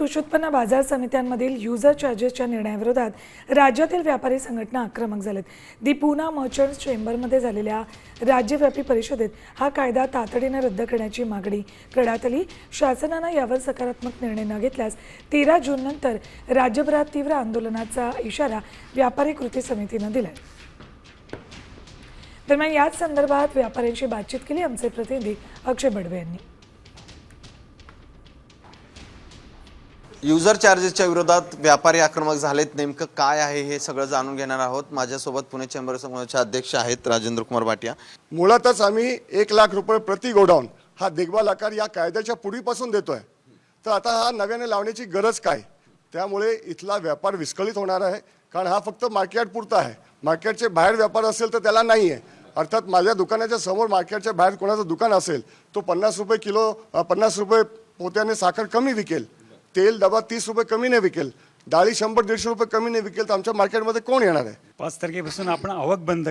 कृषी उत्पन्न बाजार समित्यांमधील युजर चार्जेसच्या निर्णयाविरोधात राज्यातील व्यापारी संघटना आक्रमक झालेत. दी पूना मर्चंट्स चेंबरमध्ये झालेल्या राज्यव्यापी परिषदेत हा कायदा तातडीने रद्द करण्याची मागणी करण्यात आली. शासनानं यावर सकारात्मक निर्णय न घेतल्यास 13 जूननंतर राज्यभरात तीव्र आंदोलनाचा इशारा व्यापारी कृती समितीनं दिलाय. दरम्यान याच संदर्भात व्यापाऱ्यांशी बातचीत केली आमचे प्रतिनिधी अक्षय बडवे यांनी. युजर चार्जेसच्या विरोधात व्यापारी आक्रमक झालेत. नेमकं काय आहे हे सगळं जाणून घेणार आहोत. माझ्यासोबत पुणे चेंबर समूहाचे अध्यक्ष आहेत राजेंद्र कुमार भाटिया. मुळातच आम्ही 1 लाख रुपये प्रति गोडाऊन हा देखभाल आकार या कायद्याच्या पूर्वीपासून देतोय. तर आता हा नव्याने लावण्याची गरज काय? त्यामुळे इथला व्यापार विस्कळीत होणार आहे. कारण हा फक्त मार्केट पुरता आहे. मार्केटचे बाहेर व्यापार असेल तर त्याला नाही आहे. अर्थात माझ्या दुकानाच्या समोर मार्केटच्या बाहेर कोणाचं दुकान असेल तो 50 रुपये किलो 50 रुपये पोत्याने साखर कमी विकेल, तेल डबा 30 रुपये कमी नाही विकेल, डाळी 100-150 रुपये कमी नाही विकेल, तर आमच्या मार्केटमध्ये कोण येणार आहे? 5 तारखेपासून आपण आवक बंद